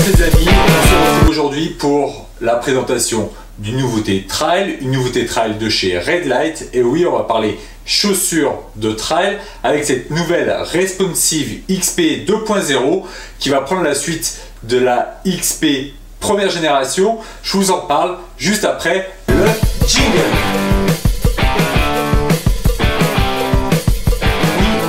les amis, on se retrouve aujourd'hui pour la présentation d'une nouveauté trail, une nouveauté trail de chez Redlite. Et oui, on va parler chaussures de trail avec cette nouvelle Responsive XP 2.0 qui va prendre la suite de la XP première génération. Je vous en parle juste après le jingle.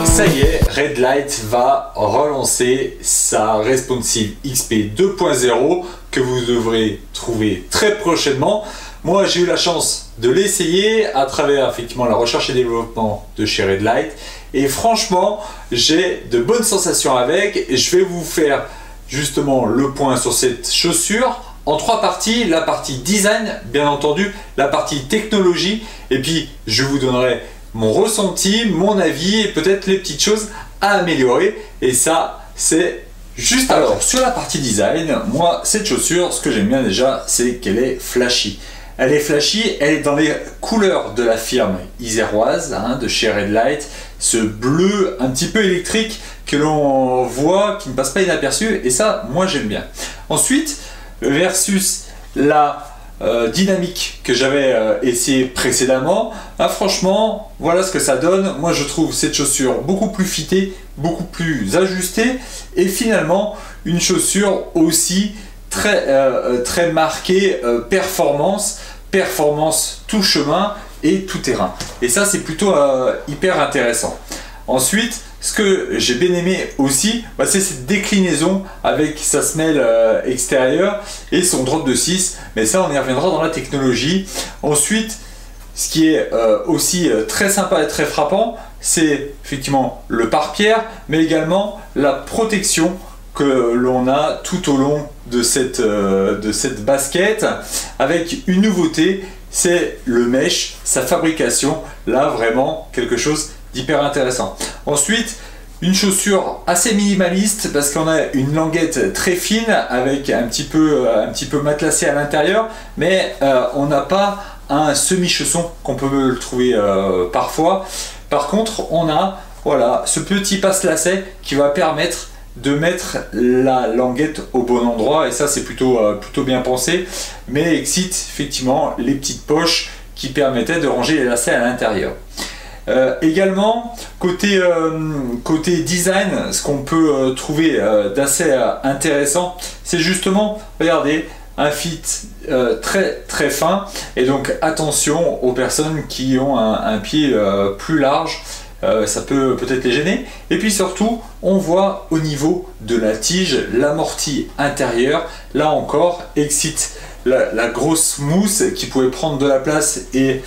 Ça y est, Redlite va relancer sa Responsive XP 2.0 que vous devrez trouver très prochainement. Moi, j'ai eu la chance de l'essayer à travers effectivement la recherche et développement de chez Redlite. Et franchement, j'ai de bonnes sensations avec. Et je vais vous faire justement le point sur cette chaussure en trois parties. La partie design, bien entendu, la partie technologie. Et puis, je vous donnerai mon ressenti, mon avis et peut-être les petites choses à améliorer. Et ça, c'est juste après. Alors, sur la partie design, moi, cette chaussure, ce que j'aime bien déjà, c'est qu'elle est flashy. Elle est flashy, elle est dans les couleurs de la firme iséroise, de chez Redlite. Ce bleu un petit peu électrique que l'on voit, qui ne passe pas inaperçu. Et ça, moi, j'aime bien. Ensuite, versus la dynamique que j'avais essayé précédemment, franchement voilà ce que ça donne. Moi je trouve cette chaussure beaucoup plus fitée, beaucoup plus ajustée et finalement une chaussure aussi très marquée performance tout chemin et tout terrain, et ça c'est plutôt hyper intéressant. Ensuite, ce que j'ai bien aimé aussi, c'est cette déclinaison avec sa semelle extérieure et son drop de 6, mais ça on y reviendra dans la technologie. Ensuite, ce qui est aussi très sympa et très frappant, c'est effectivement le pare-pierre, mais également la protection que l'on a tout au long de cette basket, avec une nouveauté, c'est le mesh, sa fabrication, là vraiment quelque chose d'hyper intéressant. Ensuite, une chaussure assez minimaliste parce qu'on a une languette très fine avec un petit peu matelassé à l'intérieur, mais on n'a pas un semi-chausson qu'on peut le trouver parfois. Par contre, on a ce petit passe-lacet qui va permettre de mettre la languette au bon endroit, et ça c'est plutôt bien pensé, mais excite effectivement les petites poches qui permettaient de ranger les lacets à l'intérieur. Également, côté design, ce qu'on peut trouver d'assez intéressant, c'est justement, regardez, un fit très fin, et donc attention aux personnes qui ont un pied plus large, ça peut peut-être les gêner. Et puis surtout, on voit au niveau de la tige, l'amorti intérieur, là encore, excite la grosse mousse qui pouvait prendre de la place et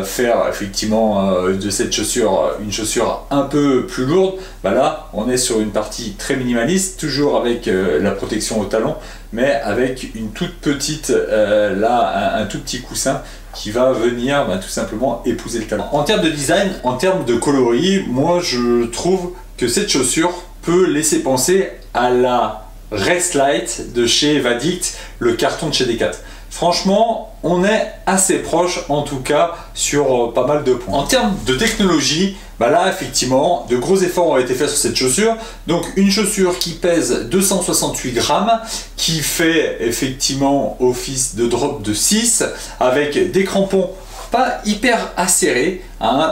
faire effectivement de cette chaussure une chaussure un peu plus lourde. Là on est sur une partie très minimaliste, toujours avec la protection au talon, mais avec une toute petite un tout petit coussin qui va venir tout simplement épouser le talon. En termes de design, en termes de coloris, moi je trouve que cette chaussure peut laisser penser à la Restlite de chez Vadict, le carton de chez Decat. Franchement, on est assez proche en tout cas sur pas mal de points. En termes de technologie, là effectivement, de gros efforts ont été faits sur cette chaussure. Donc une chaussure qui pèse 268 grammes, qui fait effectivement office de drop de 6, avec des crampons pas hyper acérés,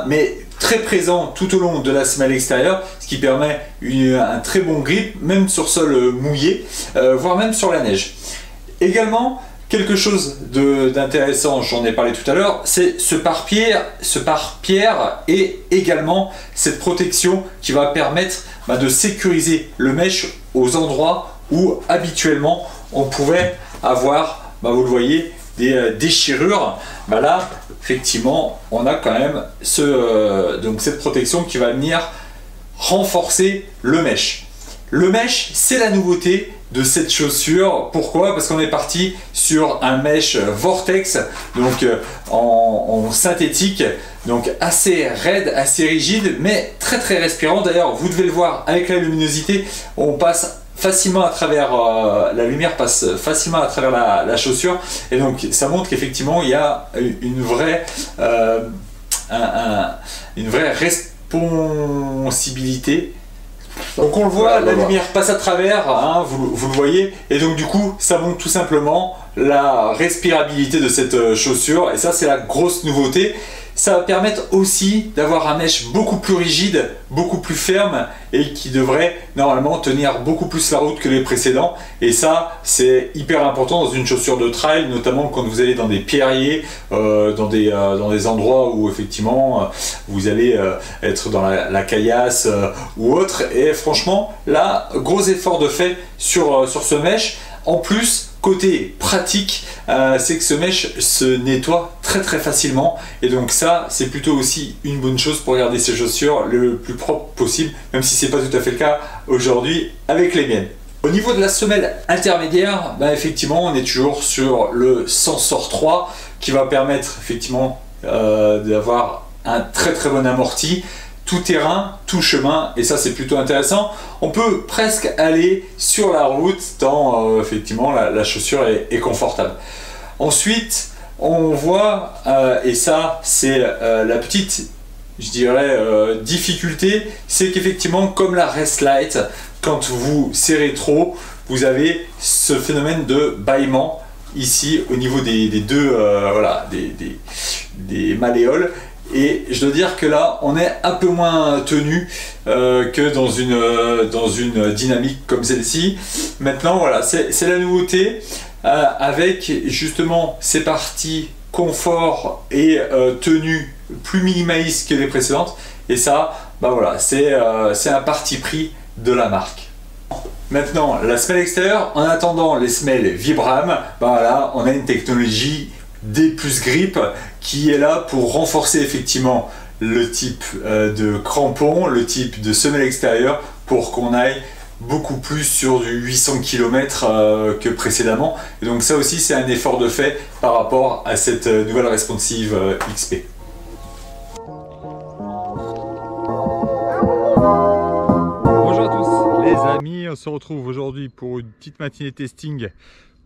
mais très présent tout au long de la semelle extérieure, ce qui permet un très bon grip, même sur sol mouillé, voire même sur la neige. Également, quelque chose d'intéressant, j'en ai parlé tout à l'heure, c'est ce pare-pierre et également cette protection qui va permettre de sécuriser le mesh aux endroits où habituellement on pouvait avoir, vous le voyez, des déchirures. Là effectivement on a quand même cette protection qui va venir renforcer le mesh. Le mesh, c'est la nouveauté de cette chaussure. Pourquoi? Parce qu'on est parti sur un mesh vortex, donc en synthétique, donc assez raide, assez rigide, mais très respirant. D'ailleurs, vous devez le voir avec la luminosité, on passe facilement à travers la lumière passe facilement à travers la chaussure, et donc ça montre qu'effectivement il y a une vraie responsabilité Donc on le voit, la lumière passe à travers, hein, vous le voyez, et donc du coup ça montre tout simplement la respirabilité de cette chaussure, et ça c'est la grosse nouveauté. Ça va permettre aussi d'avoir un mesh beaucoup plus rigide, beaucoup plus ferme et qui devrait normalement tenir beaucoup plus la route que les précédents. Et ça, c'est hyper important dans une chaussure de trail, notamment quand vous allez dans des pierriers, dans des endroits où effectivement vous allez être dans la caillasse ou autre. Et franchement, là, gros effort de fait sur ce mesh. En plus, côté pratique, c'est que ce mesh se nettoie très facilement, et donc ça c'est plutôt aussi une bonne chose pour garder ses chaussures le plus propre possible, même si c'est pas tout à fait le cas aujourd'hui avec les miennes. Au niveau de la semelle intermédiaire, effectivement on est toujours sur le Sensor 3 qui va permettre effectivement d'avoir un très bon amorti, tout terrain, tout chemin, et ça c'est plutôt intéressant. On peut presque aller sur la route tant effectivement la chaussure est confortable. Ensuite on voit, et ça c'est la petite, je dirais, difficulté, c'est qu'effectivement comme la Restlight, quand vous serrez trop, vous avez ce phénomène de bâillement ici au niveau des deux voilà, des malléoles. Et je dois dire que là, on est un peu moins tenu que dans une dynamique comme celle-ci. Maintenant, voilà, c'est la nouveauté avec justement ces parties confort et tenue plus minimaliste que les précédentes. Et ça, voilà, c'est un parti pris de la marque. Maintenant, la semelle extérieure, en attendant les semelles Vibram, voilà, on a une technologie D+ Grip qui est là pour renforcer effectivement le type de crampon, le type de semelle extérieure, pour qu'on aille beaucoup plus sur du 800 km que précédemment. Et donc ça aussi c'est un effort de fait par rapport à cette nouvelle responsive XP. Bonjour à tous les amis, on se retrouve aujourd'hui pour une petite matinée testing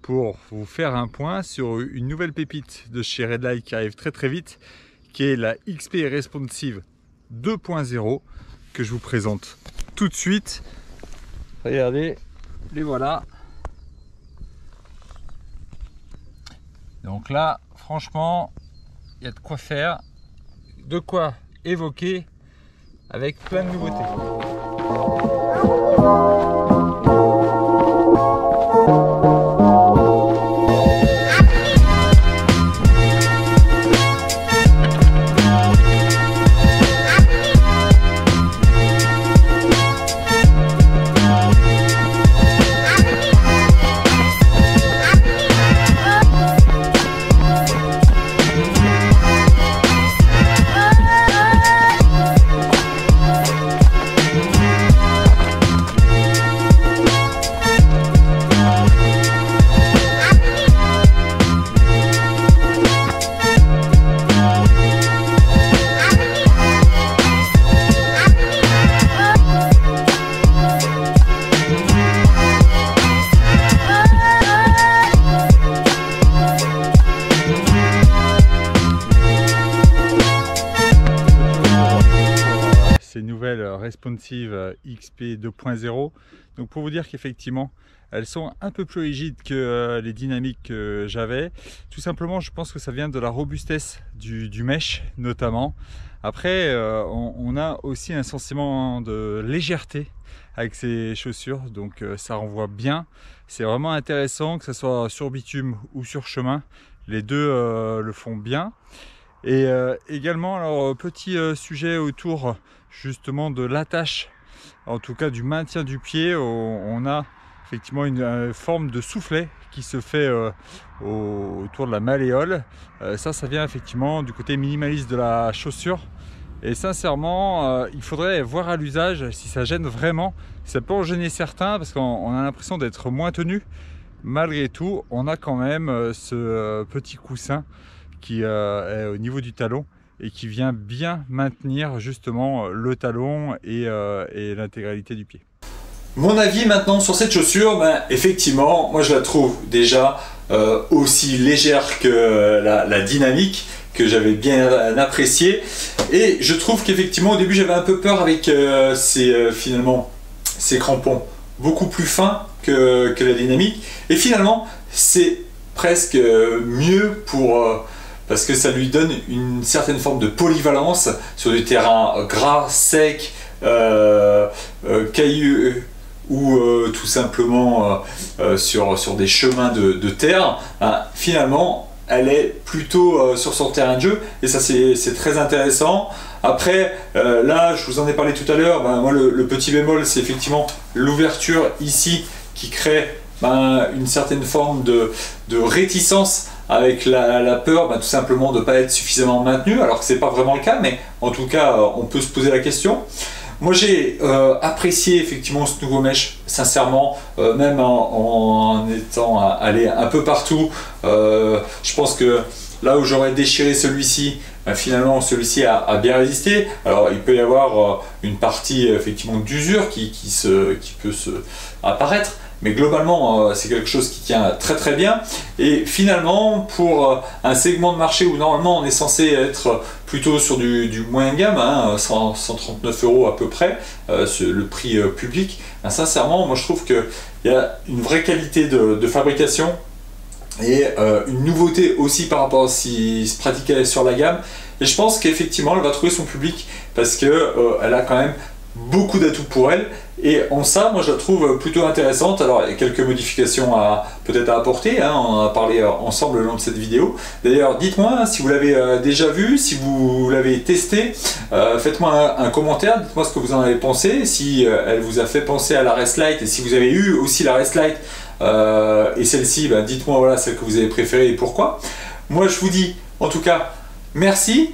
pour vous faire un point sur une nouvelle pépite de chez Redline qui arrive très vite, qui est la XP Responsive 2.0 que je vous présente tout de suite. Regardez, les voilà. Donc là, franchement, il y a de quoi faire, de quoi évoquer avec plein de nouveautés. Responsive XP 2.0. donc pour vous dire qu'effectivement elles sont un peu plus rigides que les dynamiques que j'avais. Tout simplement, je pense que ça vient de la robustesse du mesh notamment. Après on a aussi un sentiment de légèreté avec ces chaussures, donc ça renvoie bien. C'est vraiment intéressant que ce soit sur bitume ou sur chemin, les deux le font bien. Et également, alors petit sujet autour justement de l'attache, en tout cas du maintien du pied, on a effectivement une forme de soufflet qui se fait autour de la malléole. Ça vient effectivement du côté minimaliste de la chaussure, et sincèrement il faudrait voir à l'usage si ça gêne vraiment. Ça peut en gêner certains parce qu'on a l'impression d'être moins tenu. Malgré tout, on a quand même ce petit coussin qui est au niveau du talon et qui vient bien maintenir justement le talon et l'intégralité du pied. Mon avis maintenant sur cette chaussure, effectivement, moi je la trouve déjà aussi légère que la dynamique que j'avais bien appréciée, et je trouve qu'effectivement au début j'avais un peu peur avec ces finalement ces crampons beaucoup plus fins que la dynamique. Et finalement, c'est presque mieux parce que ça lui donne une certaine forme de polyvalence sur du terrain gras, sec, cailleux, ou tout simplement sur des chemins de terre. Finalement, elle est plutôt sur son terrain de jeu, et ça c'est très intéressant. Après, là, je vous en ai parlé tout à l'heure, moi le petit bémol, c'est effectivement l'ouverture ici qui crée une certaine forme de réticence, avec la peur tout simplement de ne pas être suffisamment maintenu, alors que c'est pas vraiment le cas, mais en tout cas, on peut se poser la question. Moi j'ai apprécié effectivement ce nouveau mesh, sincèrement, même en étant allé un peu partout. Je pense que là où j'aurais déchiré celui-ci, finalement celui-ci a bien résisté. Alors il peut y avoir une partie effectivement d'usure qui peut apparaître, mais globalement c'est quelque chose qui tient très très bien. Et finalement, pour un segment de marché où normalement on est censé être plutôt sur du moyen de gamme, 139 € à peu près, le prix public, sincèrement moi je trouve qu'il y a une vraie qualité de fabrication et une nouveauté aussi par rapport à ce qui se pratiquait sur la gamme. Et je pense qu'effectivement elle va trouver son public, parce qu'elle a quand même beaucoup d'atouts pour elle, et en ça moi je la trouve plutôt intéressante. Alors il y a quelques modifications peut-être à apporter, on en a parlé ensemble le long de cette vidéo. D'ailleurs dites-moi si vous l'avez déjà vu, si vous l'avez testé, faites-moi un commentaire, dites-moi ce que vous en avez pensé, si elle vous a fait penser à la Restlite, et si vous avez eu aussi la Restlite et celle-ci, dites-moi voilà celle que vous avez préférée et pourquoi. Moi je vous dis en tout cas merci,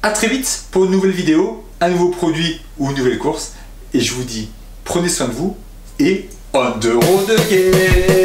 à très vite pour une nouvelle vidéo, un nouveau produit ou une nouvelle course, et je vous dis prenez soin de vous et on the road again.